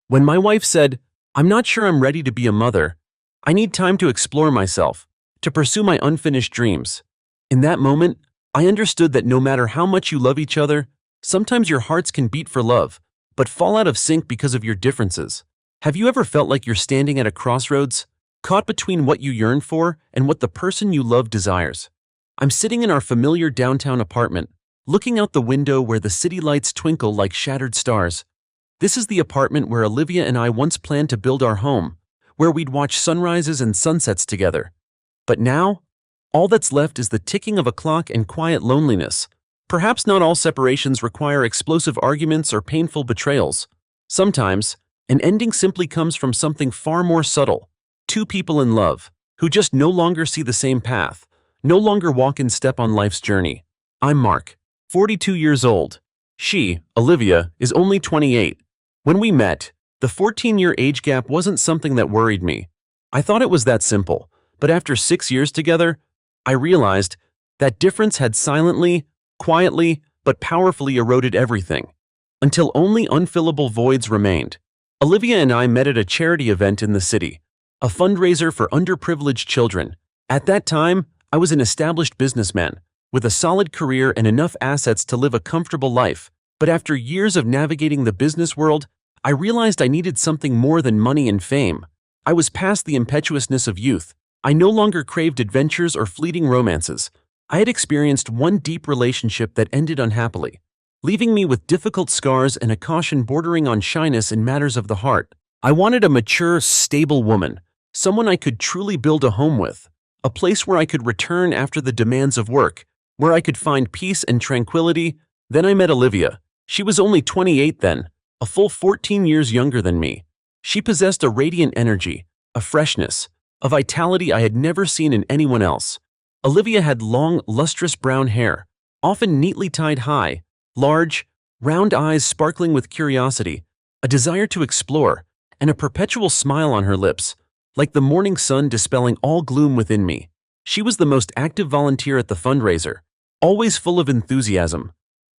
When my wife said, "I'm not sure I'm ready to be a mother. I need time to explore myself, to pursue my unfinished dreams." In that moment, I understood that no matter how much you love each other, sometimes your hearts can beat for love, but fall out of sync because of your differences. Have you ever felt like you're standing at a crossroads, caught between what you yearn for and what the person you love desires? I'm sitting in our familiar downtown apartment, looking out the window where the city lights twinkle like shattered stars. This is the apartment where Olivia and I once planned to build our home, where we'd watch sunrises and sunsets together. But now, all that's left is the ticking of a clock and quiet loneliness. Perhaps not all separations require explosive arguments or painful betrayals. Sometimes, an ending simply comes from something far more subtle. Two people in love, who just no longer see the same path, no longer walk in step on life's journey. I'm Mark, 42 years old. She, Olivia, is only 28. When we met, the 14-year age gap wasn't something that worried me. I thought it was that simple, but after 6 years together, I realized that difference had silently, quietly, but powerfully eroded everything, until only unfillable voids remained. Olivia and I met at a charity event in the city, a fundraiser for underprivileged children. At that time, I was an established businessman, with a solid career and enough assets to live a comfortable life. But after years of navigating the business world, I realized I needed something more than money and fame. I was past the impetuousness of youth. I no longer craved adventures or fleeting romances. I had experienced one deep relationship that ended unhappily, leaving me with difficult scars and a caution bordering on shyness in matters of the heart. I wanted a mature, stable woman, someone I could truly build a home with, a place where I could return after the demands of work, where I could find peace and tranquility. Then I met Olivia. She was only 28 then, a full 14 years younger than me. She possessed a radiant energy, a freshness, a vitality I had never seen in anyone else. Olivia had long, lustrous brown hair, often neatly tied high, large, round eyes sparkling with curiosity, a desire to explore, and a perpetual smile on her lips, like the morning sun dispelling all gloom within me. She was the most active volunteer at the fundraiser, always full of enthusiasm,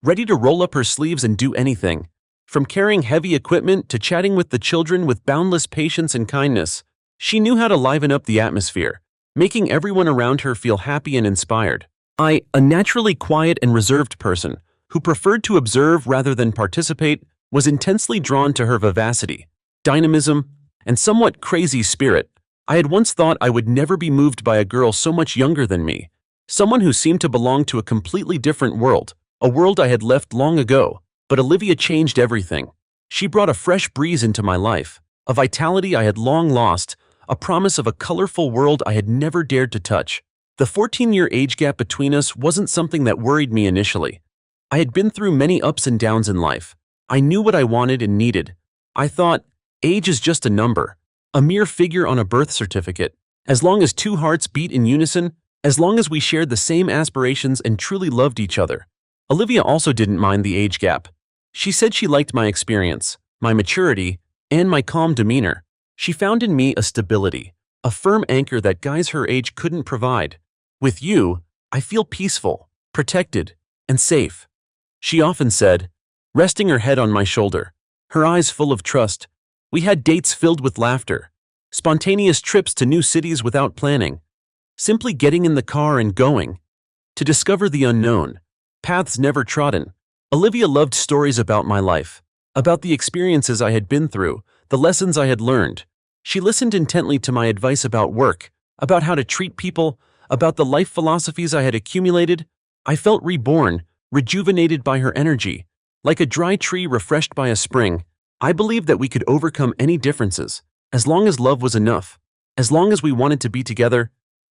ready to roll up her sleeves and do anything, from carrying heavy equipment to chatting with the children with boundless patience and kindness. She knew how to liven up the atmosphere, making everyone around her feel happy and inspired. I, a naturally quiet and reserved person, who preferred to observe rather than participate, was intensely drawn to her vivacity, dynamism, and somewhat crazy spirit. I had once thought I would never be moved by a girl so much younger than me, someone who seemed to belong to a completely different world, a world I had left long ago. But Olivia changed everything. She brought a fresh breeze into my life, a vitality I had long lost, a promise of a colorful world I had never dared to touch. The 14-year age gap between us wasn't something that worried me initially. I had been through many ups and downs in life. I knew what I wanted and needed. I thought, age is just a number, a mere figure on a birth certificate. As long as two hearts beat in unison, as long as we shared the same aspirations and truly loved each other. Olivia also didn't mind the age gap. She said she liked my experience, my maturity, and my calm demeanor. She found in me a stability, a firm anchor that guys her age couldn't provide. "With you, I feel peaceful, protected, and safe," she often said, resting her head on my shoulder, her eyes full of trust. We had dates filled with laughter, spontaneous trips to new cities without planning, simply getting in the car and going, to discover the unknown, paths never trodden. Olivia loved stories about my life, about the experiences I had been through, the lessons I had learned. She listened intently to my advice about work, about how to treat people, about the life philosophies I had accumulated. I felt reborn, rejuvenated by her energy. Like a dry tree refreshed by a spring, I believed that we could overcome any differences, as long as love was enough. As long as we wanted to be together,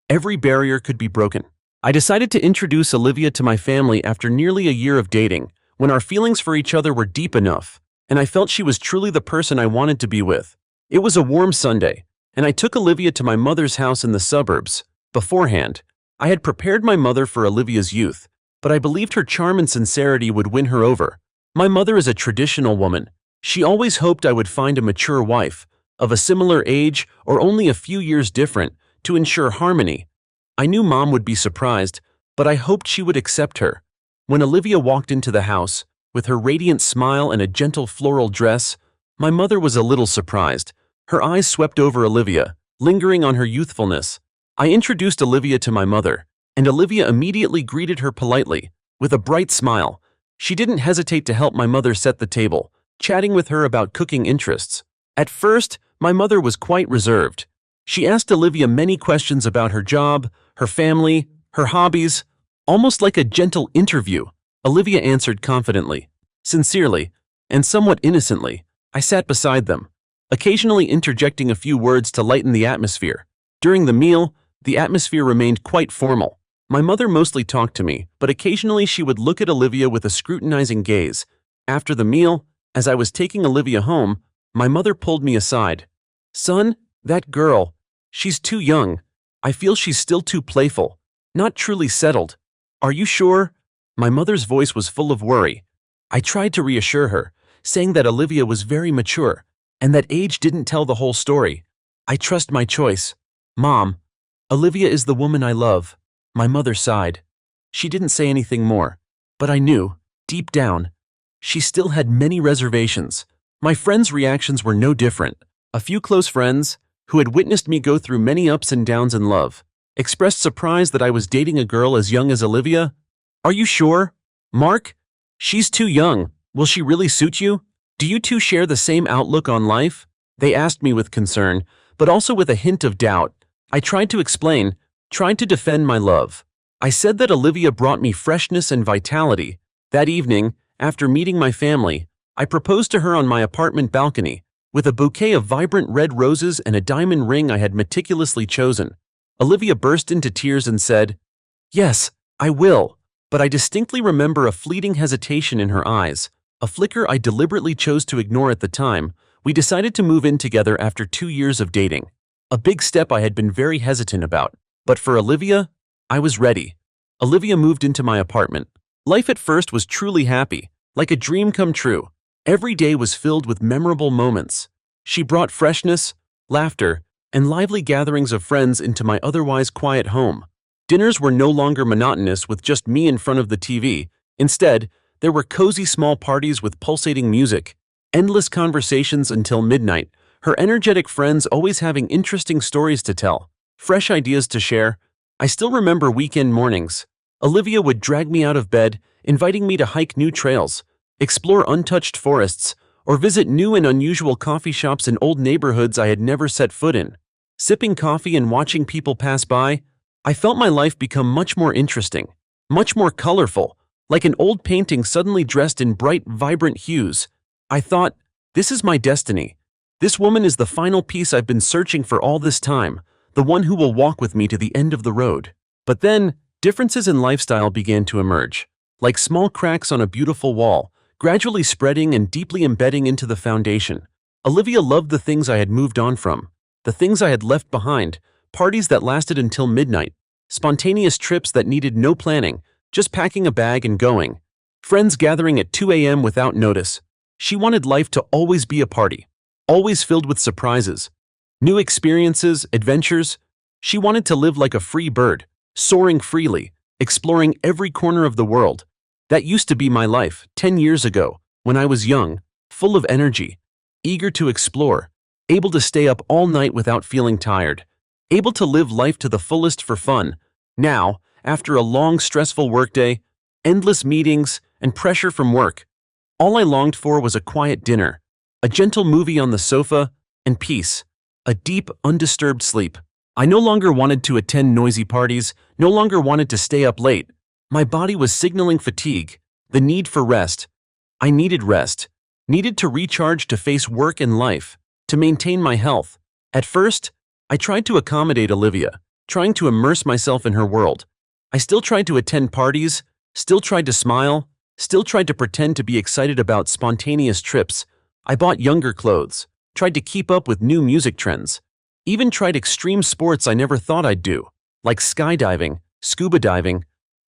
every barrier could be broken. I decided to introduce Olivia to my family after nearly a year of dating, when our feelings for each other were deep enough, and I felt she was truly the person I wanted to be with. It was a warm Sunday, and I took Olivia to my mother's house in the suburbs. Beforehand, I had prepared my mother for Olivia's youth, but I believed her charm and sincerity would win her over. My mother is a traditional woman. She always hoped I would find a mature wife, of a similar age or only a few years different, to ensure harmony. I knew Mom would be surprised, but I hoped she would accept her. When Olivia walked into the house, with her radiant smile and a gentle floral dress, My mother was a little surprised. Her eyes swept over Olivia, lingering on her youthfulness. I introduced Olivia to my mother, and Olivia immediately greeted her politely, with a bright smile. She didn't hesitate to help my mother set the table, chatting with her about cooking interests. At first, my mother was quite reserved. She asked Olivia many questions about her job, her family, her hobbies. Almost like a gentle interview, Olivia answered confidently, sincerely, and somewhat innocently. I sat beside them, occasionally interjecting a few words to lighten the atmosphere. During the meal, the atmosphere remained quite formal. My mother mostly talked to me, but occasionally she would look at Olivia with a scrutinizing gaze. After the meal, as I was taking Olivia home, my mother pulled me aside. "Son, that girl, she's too young. I feel she's still too playful, not truly settled. Are you sure?" My mother's voice was full of worry. I tried to reassure her, saying that Olivia was very mature, and that age didn't tell the whole story. "I trust my choice. Mom, Olivia is the woman I love." My mother sighed. She didn't say anything more, but I knew, deep down, she still had many reservations. My friends' reactions were no different. A few close friends, who had witnessed me go through many ups and downs in love, expressed surprise that I was dating a girl as young as Olivia. "Are you sure? Mark? She's too young. Will she really suit you? Do you two share the same outlook on life?" They asked me with concern, but also with a hint of doubt. I tried to explain, tried to defend my love. I said that Olivia brought me freshness and vitality. That evening, after meeting my family, I proposed to her on my apartment balcony, with a bouquet of vibrant red roses and a diamond ring I had meticulously chosen. Olivia burst into tears and said, "Yes, I will," but I distinctly remember a fleeting hesitation in her eyes, a flicker I deliberately chose to ignore at the time. We decided to move in together after 2 years of dating, a big step I had been very hesitant about. But for Olivia, I was ready. Olivia moved into my apartment. Life at first was truly happy, like a dream come true. Every day was filled with memorable moments. She brought freshness, laughter, and lively gatherings of friends into my otherwise quiet home. Dinners were no longer monotonous with just me in front of the TV. Instead, there were cozy small parties with pulsating music, endless conversations until midnight, her energetic friends always having interesting stories to tell, fresh ideas to share. I still remember weekend mornings. Olivia would drag me out of bed, inviting me to hike new trails, explore untouched forests, or visit new and unusual coffee shops in old neighborhoods I had never set foot in. Sipping coffee and watching people pass by, I felt my life become much more interesting, much more colorful, like an old painting suddenly dressed in bright, vibrant hues. I thought, this is my destiny. This woman is the final piece I've been searching for all this time, the one who will walk with me to the end of the road. But then, differences in lifestyle began to emerge, like small cracks on a beautiful wall, gradually spreading and deeply embedding into the foundation. Olivia loved the things I had moved on from, the things I had left behind, parties that lasted until midnight, spontaneous trips that needed no planning, just packing a bag and going, friends gathering at 2 a.m. without notice. She wanted life to always be a party, always filled with surprises, new experiences, adventures. She wanted to live like a free bird, soaring freely, exploring every corner of the world. That used to be my life 10 years ago, when I was young, full of energy, eager to explore, able to stay up all night without feeling tired, able to live life to the fullest for fun. Now, after a long, stressful workday, endless meetings, and pressure from work, all I longed for was a quiet dinner, a gentle movie on the sofa, and peace, a deep, undisturbed sleep. I no longer wanted to attend noisy parties, no longer wanted to stay up late. My body was signaling fatigue, the need for rest. I needed rest, needed to recharge to face work and life, to maintain my health. At first, I tried to accommodate Olivia, trying to immerse myself in her world. I still tried to attend parties, still tried to smile, still tried to pretend to be excited about spontaneous trips. I bought younger clothes, tried to keep up with new music trends, even tried extreme sports I never thought I'd do, like skydiving, scuba diving.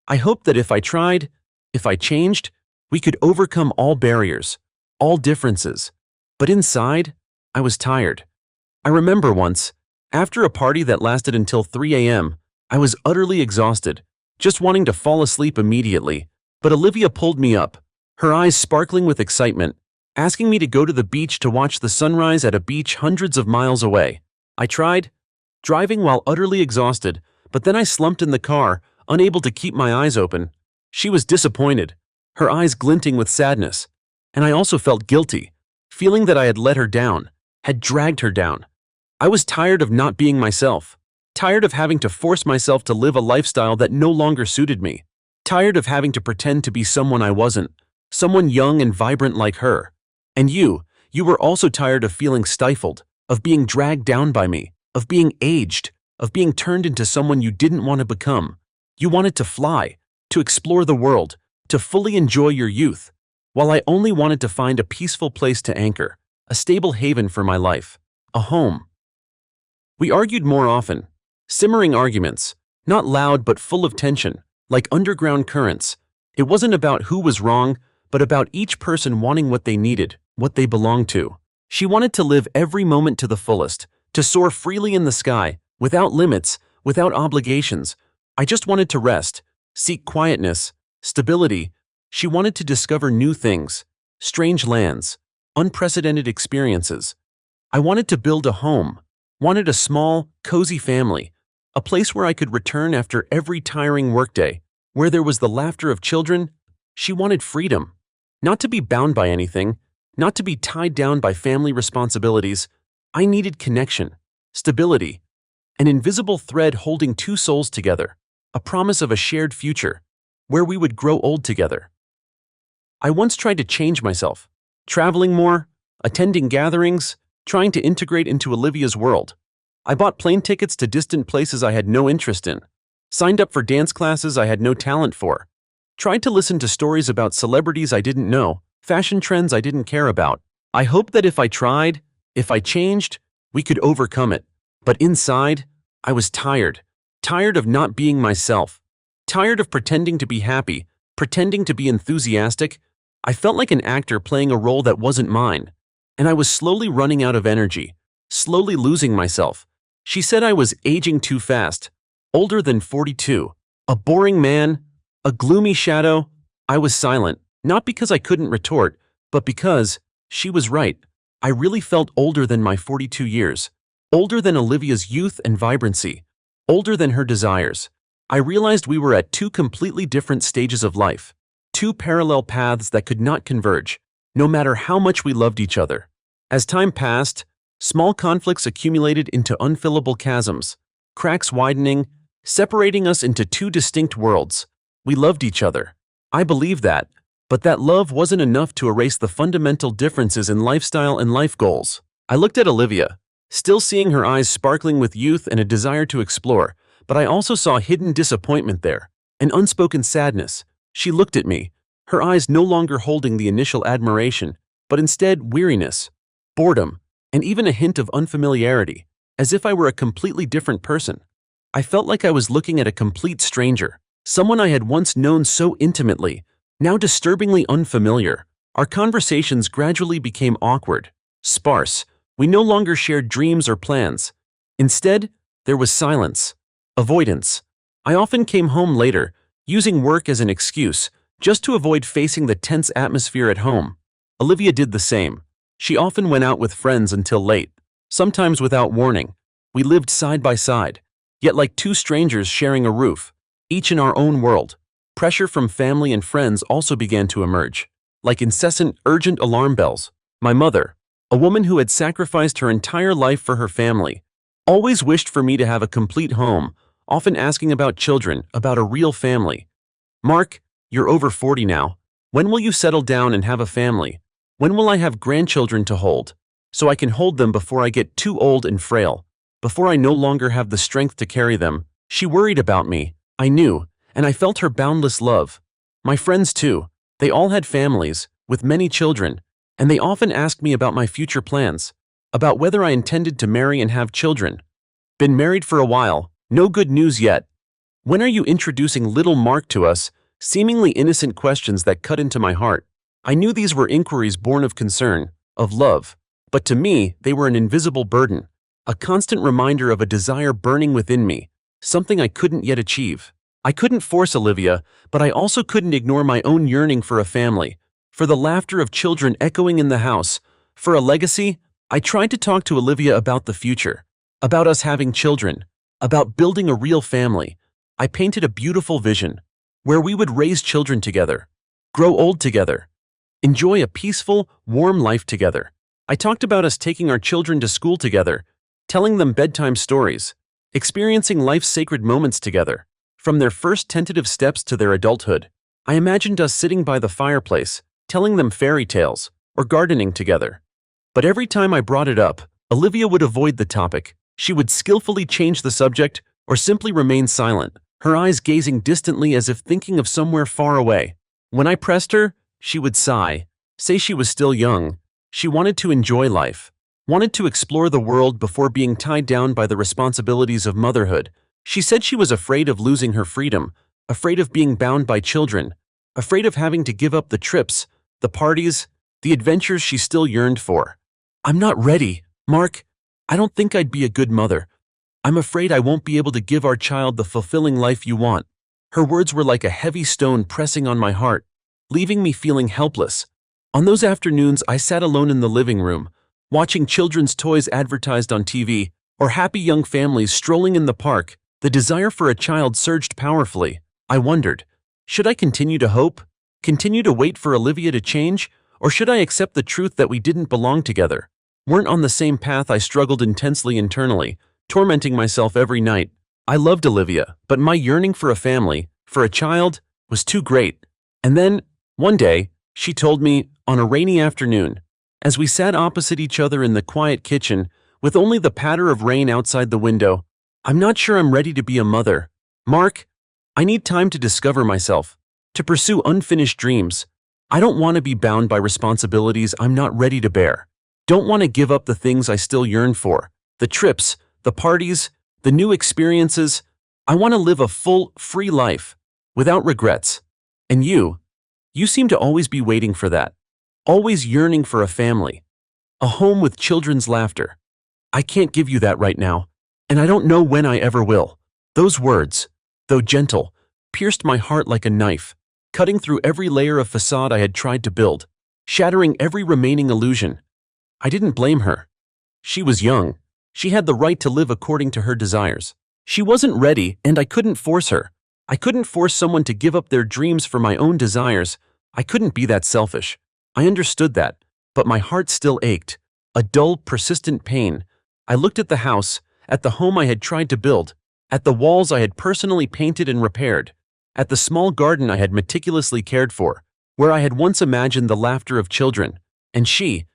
I hoped that if I tried, if I changed, we could overcome all barriers, all differences. But inside, I was tired. I remember once, after a party that lasted until 3 a.m., I was utterly exhausted, just wanting to fall asleep immediately. But Olivia pulled me up, her eyes sparkling with excitement. asking me to go to the beach to watch the sunrise at a beach hundreds of miles away. I tried, driving while utterly exhausted, but then I slumped in the car, unable to keep my eyes open. She was disappointed, her eyes glinting with sadness, and I also felt guilty, feeling that I had let her down, had dragged her down. I was tired of not being myself, tired of having to force myself to live a lifestyle that no longer suited me, tired of having to pretend to be someone I wasn't, someone young and vibrant like her. And you were also tired of feeling stifled, of being dragged down by me, of being aged, of being turned into someone you didn't want to become. You wanted to fly, to explore the world, to fully enjoy your youth, while I only wanted to find a peaceful place to anchor, a stable haven for my life, a home. We argued more often, simmering arguments, not loud but full of tension, like underground currents. It wasn't about who was wrong, but about each person wanting what they needed, what they belonged to. She wanted to live every moment to the fullest, to soar freely in the sky, without limits, without obligations. I just wanted to rest, seek quietness, stability. She wanted to discover new things, strange lands, unprecedented experiences. I wanted to build a home, wanted a small, cozy family, a place where I could return after every tiring workday, where there was the laughter of children. She wanted freedom, not to be bound by anything, not to be tied down by family responsibilities. I needed connection, stability, an invisible thread holding two souls together, a promise of a shared future, where we would grow old together. I once tried to change myself, traveling more, attending gatherings, trying to integrate into Olivia's world. I bought plane tickets to distant places I had no interest in, signed up for dance classes I had no talent for, tried to listen to stories about celebrities I didn't know, fashion trends I didn't care about. I hoped that if I tried, if I changed, we could overcome it. But inside, I was tired, tired of not being myself, tired of pretending to be happy, pretending to be enthusiastic. I felt like an actor playing a role that wasn't mine, and I was slowly running out of energy, slowly losing myself. She said I was aging too fast, older than 42, a boring man, a gloomy shadow. I was silent, not because I couldn't retort, but because she was right. I really felt older than my 42 years, older than Olivia's youth and vibrancy, older than her desires. I realized we were at two completely different stages of life, two parallel paths that could not converge, no matter how much we loved each other. As time passed, small conflicts accumulated into unfillable chasms, cracks widening, separating us into two distinct worlds. We loved each other. I believe that, but that love wasn't enough to erase the fundamental differences in lifestyle and life goals. I looked at Olivia, still seeing her eyes sparkling with youth and a desire to explore, but I also saw hidden disappointment there, an unspoken sadness. She looked at me, her eyes no longer holding the initial admiration, but instead weariness, boredom, and even a hint of unfamiliarity, as if I were a completely different person. I felt like I was looking at a complete stranger, someone I had once known so intimately, now disturbingly unfamiliar. Our conversations gradually became awkward, sparse. We no longer shared dreams or plans. Instead, there was silence, avoidance. I often came home later, using work as an excuse, just to avoid facing the tense atmosphere at home. Olivia did the same. She often went out with friends until late, sometimes without warning. We lived side by side, yet like two strangers sharing a roof, each in our own world. Pressure from family and friends also began to emerge, like incessant, urgent alarm bells. My mother, a woman who had sacrificed her entire life for her family, always wished for me to have a complete home, often asking about children, about a real family. "Mark, you're over 40 now. When will you settle down and have a family? When will I have grandchildren to hold, so I can hold them before I get too old and frail, before I no longer have the strength to carry them?" She worried about me, I knew, and I felt her boundless love. My friends too, they all had families, with many children, and they often asked me about my future plans, about whether I intended to marry and have children. "Been married for a while, no good news yet. When are you introducing little Mark to us?" Seemingly innocent questions that cut into my heart. I knew these were inquiries born of concern, of love, but to me they were an invisible burden, a constant reminder of a desire burning within me, something I couldn't yet achieve. I couldn't force Olivia, but I also couldn't ignore my own yearning for a family, for the laughter of children echoing in the house, for a legacy. I tried to talk to Olivia about the future, about us having children, about building a real family. I painted a beautiful vision, where we would raise children together, grow old together, enjoy a peaceful, warm life together. I talked about us taking our children to school together, telling them bedtime stories, experiencing life's sacred moments together. From their first tentative steps to their adulthood, I imagined us sitting by the fireplace, telling them fairy tales, or gardening together. But every time I brought it up, Olivia would avoid the topic. She would skillfully change the subject or simply remain silent, her eyes gazing distantly as if thinking of somewhere far away. When I pressed her, she would sigh, say she was still young. She wanted to enjoy life, wanted to explore the world before being tied down by the responsibilities of motherhood. She said she was afraid of losing her freedom, afraid of being bound by children, afraid of having to give up the trips, the parties, the adventures she still yearned for. "I'm not ready, Mark. I don't think I'd be a good mother. I'm afraid I won't be able to give our child the fulfilling life you want." Her words were like a heavy stone pressing on my heart, leaving me feeling helpless. On those afternoons, I sat alone in the living room, watching children's toys advertised on TV, or happy young families strolling in the park. The desire for a child surged powerfully. I wondered, should I continue to hope, continue to wait for Olivia to change, or should I accept the truth that we didn't belong together, weren't on the same path? I struggled intensely internally, tormenting myself every night. I loved Olivia, but my yearning for a family, for a child, was too great. And then, one day, she told me, on a rainy afternoon, as we sat opposite each other in the quiet kitchen, with only the patter of rain outside the window, "I'm not sure I'm ready to be a mother, Mark. I need time to discover myself, to pursue unfinished dreams. I don't want to be bound by responsibilities I'm not ready to bear. Don't want to give up the things I still yearn for, the trips, the parties, the new experiences. I want to live a full, free life, without regrets. And you seem to always be waiting for that, always yearning for a family, a home with children's laughter. I can't give you that right now, and I don't know when I ever will." Those words, though gentle, pierced my heart like a knife, cutting through every layer of facade I had tried to build, shattering every remaining illusion. I didn't blame her. She was young. She had the right to live according to her desires. She wasn't ready, and I couldn't force her. I couldn't force someone to give up their dreams for my own desires. I couldn't be that selfish. I understood that, but my heart still ached, a dull, persistent pain. I looked at the house, at the home I had tried to build, at the walls I had personally painted and repaired, at the small garden I had meticulously cared for, where I had once imagined the laughter of children. And she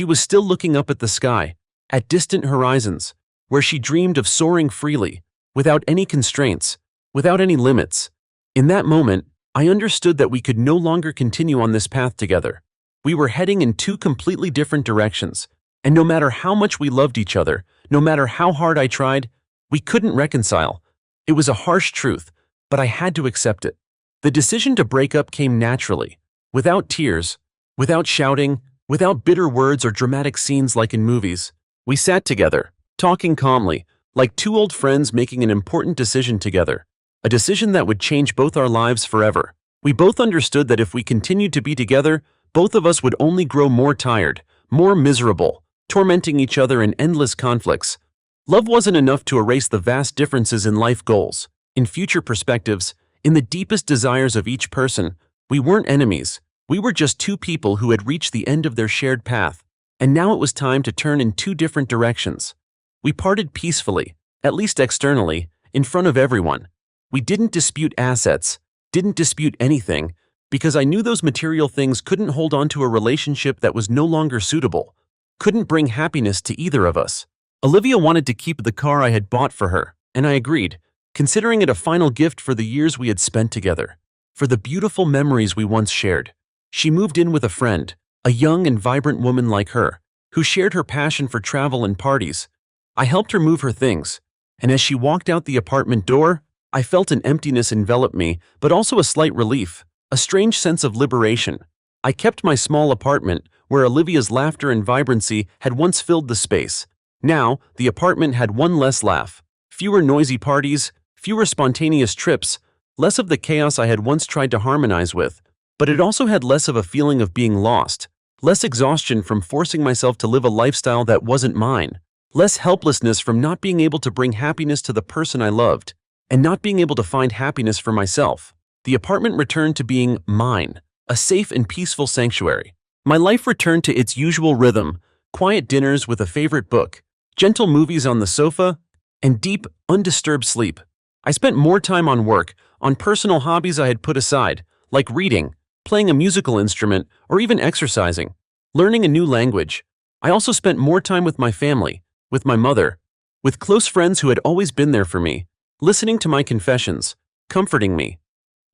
was still looking up at the sky, at distant horizons, where she dreamed of soaring freely, without any constraints, without any limits. In that moment, I understood that we could no longer continue on this path together. We were heading in two completely different directions, and no matter how much we loved each other, no matter how hard I tried, we couldn't reconcile. It was a harsh truth, but I had to accept it. The decision to break up came naturally, without tears, without shouting, without bitter words or dramatic scenes like in movies. We sat together, talking calmly, like two old friends making an important decision together, a decision that would change both our lives forever. We both understood that if we continued to be together, both of us would only grow more tired, more miserable, tormenting each other in endless conflicts. Love wasn't enough to erase the vast differences in life goals, in future perspectives, in the deepest desires of each person. We weren't enemies. We were just two people who had reached the end of their shared path, and now it was time to turn in two different directions. We parted peacefully, at least externally, in front of everyone. We didn't dispute assets, didn't dispute anything, because I knew those material things couldn't hold on to a relationship that was no longer suitable, couldn't bring happiness to either of us. Olivia wanted to keep the car I had bought for her, and I agreed, considering it a final gift for the years we had spent together, for the beautiful memories we once shared. She moved in with a friend, a young and vibrant woman like her, who shared her passion for travel and parties. I helped her move her things, and as she walked out the apartment door, I felt an emptiness envelop me, but also a slight relief, a strange sense of liberation. I kept my small apartment, where Olivia's laughter and vibrancy had once filled the space. Now, the apartment had one less laugh, fewer noisy parties, fewer spontaneous trips, less of the chaos I had once tried to harmonize with. but it also had less of a feeling of being lost, less exhaustion from forcing myself to live a lifestyle that wasn't mine, less helplessness from not being able to bring happiness to the person I loved, and not being able to find happiness for myself. The apartment returned to being mine, a safe and peaceful sanctuary. My life returned to its usual rhythm: quiet dinners with a favorite book, gentle movies on the sofa, and deep, undisturbed sleep. I spent more time on work, on personal hobbies I had put aside, like reading, playing a musical instrument, or even exercising, learning a new language. I also spent more time with my family, with my mother, with close friends who had always been there for me, listening to my confessions, comforting me.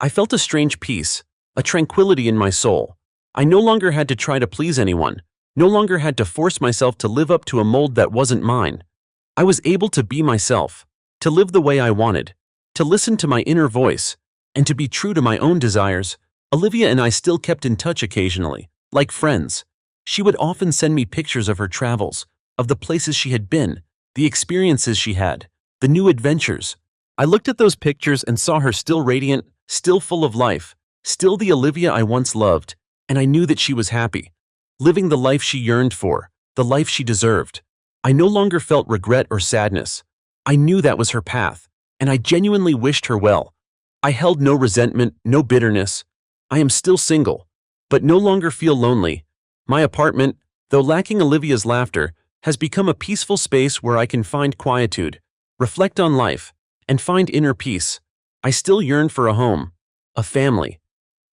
I felt a strange peace, a tranquility in my soul. I no longer had to try to please anyone, no longer had to force myself to live up to a mold that wasn't mine. I was able to be myself, to live the way I wanted, to listen to my inner voice, and to be true to my own desires. Olivia and I still kept in touch occasionally, like friends. She would often send me pictures of her travels, of the places she had been, the experiences she had, the new adventures. I looked at those pictures and saw her still radiant, still full of life, still the Olivia I once loved, and I knew that she was happy, living the life she yearned for, the life she deserved. I no longer felt regret or sadness. I knew that was her path, and I genuinely wished her well. I held no resentment, no bitterness. I am still single, but no longer feel lonely. My apartment, though lacking Olivia's laughter, has become a peaceful space where I can find quietude, reflect on life, and find inner peace. I still yearn for a home, a family,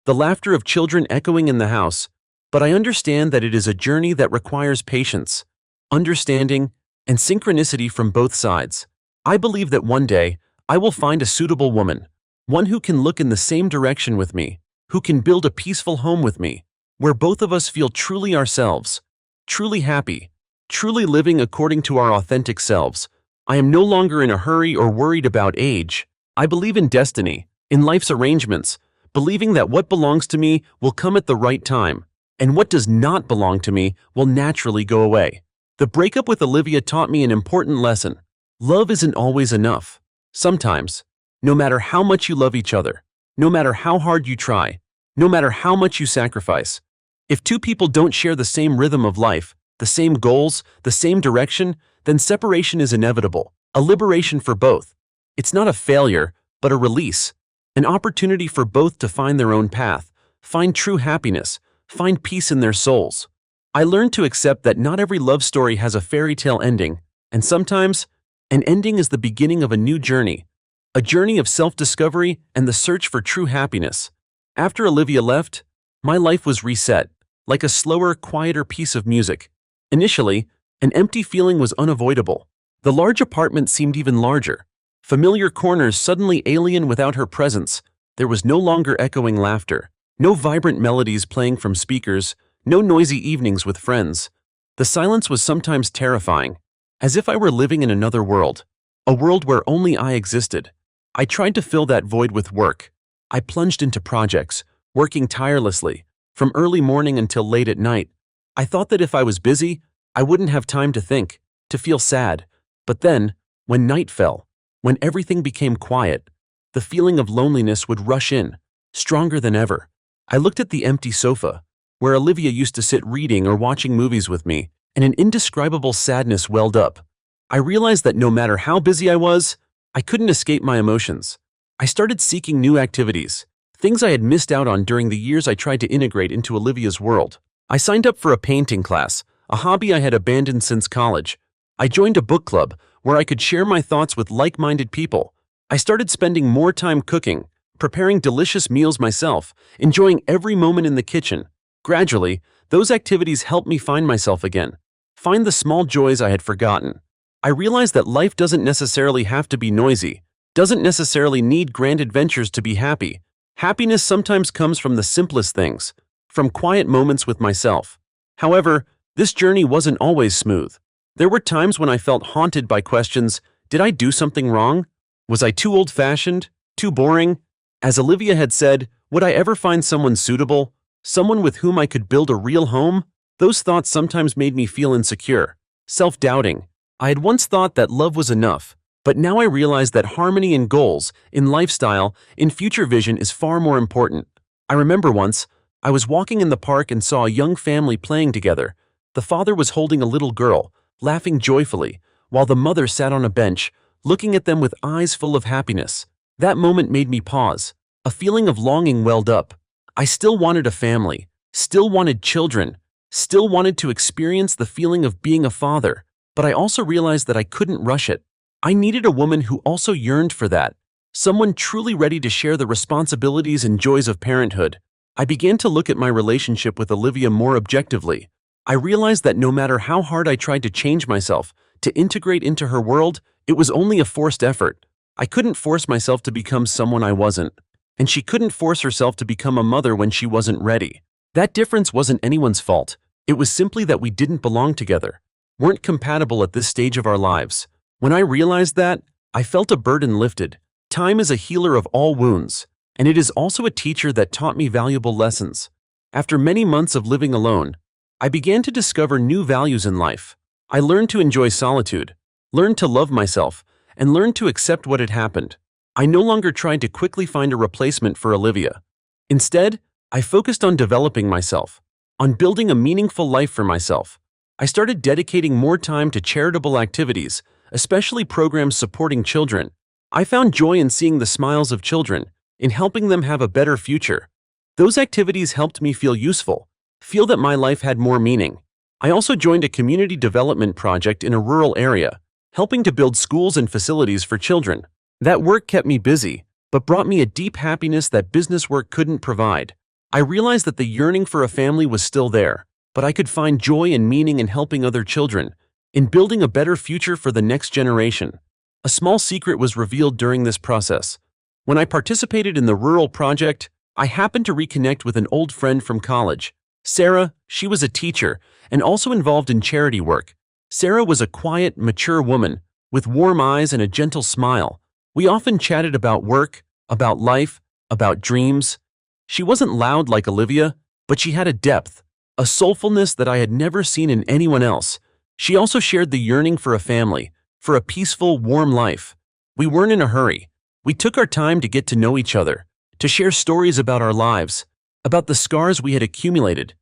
the laughter of children echoing in the house, but I understand that it is a journey that requires patience, understanding, and synchronicity from both sides. I believe that one day, I will find a suitable woman, one who can look in the same direction with me, who can build a peaceful home with me, where both of us feel truly ourselves, truly happy, truly living according to our authentic selves. I am no longer in a hurry or worried about age. I believe in destiny, in life's arrangements, believing that what belongs to me will come at the right time, and what does not belong to me will naturally go away. The breakup with Olivia taught me an important lesson. Love isn't always enough. Sometimes, no matter how much you love each other, no matter how hard you try, no matter how much you sacrifice, if two people don't share the same rhythm of life, the same goals, the same direction, then separation is inevitable, a liberation for both. It's not a failure, but a release, an opportunity for both to find their own path, find true happiness, find peace in their souls. I learned to accept that not every love story has a fairy tale ending, and sometimes, an ending is the beginning of a new journey, a journey of self-discovery and the search for true happiness. After Olivia left, my life was reset, like a slower, quieter piece of music. Initially, an empty feeling was unavoidable. The large apartment seemed even larger. Familiar corners suddenly alien without her presence. There was no longer echoing laughter, no vibrant melodies playing from speakers, no noisy evenings with friends. The silence was sometimes terrifying, as if I were living in another world, a world where only I existed. I tried to fill that void with work. I plunged into projects, working tirelessly, from early morning until late at night. I thought that if I was busy, I wouldn't have time to think, to feel sad. But then, when night fell, when everything became quiet, the feeling of loneliness would rush in, stronger than ever. I looked at the empty sofa, where Olivia used to sit reading or watching movies with me, and an indescribable sadness welled up. I realized that no matter how busy I was, I couldn't escape my emotions. I started seeking new activities, things I had missed out on during the years I tried to integrate into Olivia's world. I signed up for a painting class, a hobby I had abandoned since college. I joined a book club where I could share my thoughts with like-minded people. I started spending more time cooking, preparing delicious meals myself, enjoying every moment in the kitchen. Gradually, those activities helped me find myself again, find the small joys I had forgotten. I realized that life doesn't necessarily have to be noisy, doesn't necessarily need grand adventures to be happy. Happiness sometimes comes from the simplest things, from quiet moments with myself. However, this journey wasn't always smooth. There were times when I felt haunted by questions. Did I do something wrong? Was I too old-fashioned? Too boring? As Olivia had said, would I ever find someone suitable? Someone with whom I could build a real home? Those thoughts sometimes made me feel insecure, self-doubting. I had once thought that love was enough, but now I realize that harmony in goals, in lifestyle, in future vision is far more important. I remember once, I was walking in the park and saw a young family playing together. The father was holding a little girl, laughing joyfully, while the mother sat on a bench, looking at them with eyes full of happiness. That moment made me pause. A feeling of longing welled up. I still wanted a family, still wanted children, still wanted to experience the feeling of being a father, but I also realized that I couldn't rush it. I needed a woman who also yearned for that, someone truly ready to share the responsibilities and joys of parenthood. I began to look at my relationship with Olivia more objectively. I realized that no matter how hard I tried to change myself, to integrate into her world, it was only a forced effort. I couldn't force myself to become someone I wasn't, and she couldn't force herself to become a mother when she wasn't ready. That difference wasn't anyone's fault. It was simply that we didn't belong together, weren't compatible at this stage of our lives. When I realized that, I felt a burden lifted. Time is a healer of all wounds, and it is also a teacher that taught me valuable lessons. After many months of living alone, I began to discover new values in life. I learned to enjoy solitude, learned to love myself, and learned to accept what had happened. I no longer tried to quickly find a replacement for Olivia. Instead, I focused on developing myself, on building a meaningful life for myself. I started dedicating more time to charitable activities, especially programs supporting children. I found joy in seeing the smiles of children, in helping them have a better future. Those activities helped me feel useful, feel that my life had more meaning. I also joined a community development project in a rural area, helping to build schools and facilities for children. That work kept me busy, but brought me a deep happiness that business work couldn't provide. I realized that the yearning for a family was still there, but I could find joy and meaning in helping other children, in building a better future for the next generation. A small secret was revealed during this process. When I participated in the rural project, I happened to reconnect with an old friend from college. Sarah, she was a teacher and also involved in charity work. Sarah was a quiet, mature woman with warm eyes and a gentle smile. We often chatted about work, about life, about dreams. She wasn't loud like Olivia, but she had a depth, a soulfulness that I had never seen in anyone else. She also shared the yearning for a family, for a peaceful, warm life. We weren't in a hurry. We took our time to get to know each other, to share stories about our lives, about the scars we had accumulated.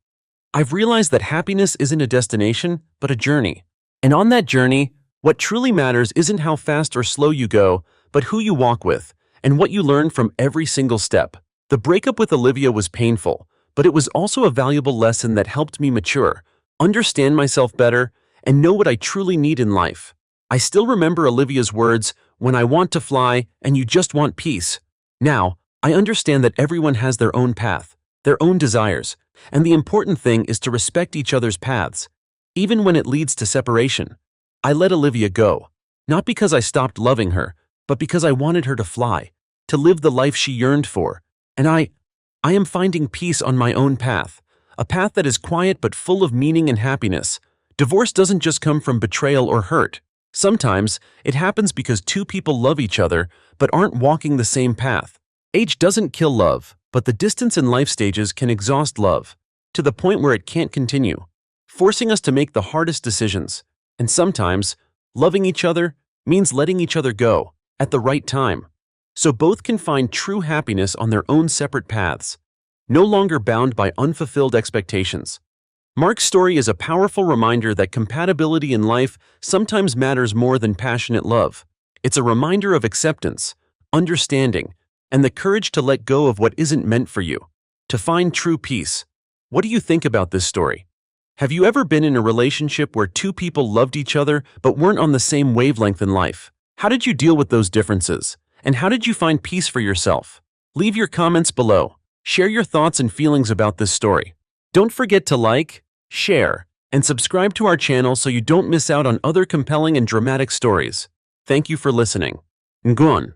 I've realized that happiness isn't a destination, but a journey. And on that journey, what truly matters isn't how fast or slow you go, but who you walk with, and what you learn from every single step. The breakup with Olivia was painful, but it was also a valuable lesson that helped me mature, understand myself better, and know what I truly need in life. I still remember Olivia's words, "When I want to fly, and you just want peace." Now, I understand that everyone has their own path, their own desires, and the important thing is to respect each other's paths, even when it leads to separation. I let Olivia go, not because I stopped loving her, but because I wanted her to fly, to live the life she yearned for. And I am finding peace on my own path, a path that is quiet but full of meaning and happiness. Divorce doesn't just come from betrayal or hurt. Sometimes, it happens because two people love each other but aren't walking the same path. Age doesn't kill love, but the distance in life stages can exhaust love, to the point where it can't continue, forcing us to make the hardest decisions. And sometimes, loving each other means letting each other go, at the right time, so both can find true happiness on their own separate paths, no longer bound by unfulfilled expectations. Mark's story is a powerful reminder that compatibility in life sometimes matters more than passionate love. It's a reminder of acceptance, understanding, and the courage to let go of what isn't meant for you, to find true peace. What do you think about this story? Have you ever been in a relationship where two people loved each other but weren't on the same wavelength in life? How did you deal with those differences? And how did you find peace for yourself? Leave your comments below. Share your thoughts and feelings about this story. Don't forget to like, share, and subscribe to our channel so you don't miss out on other compelling and dramatic stories. Thank you for listening. Ngun.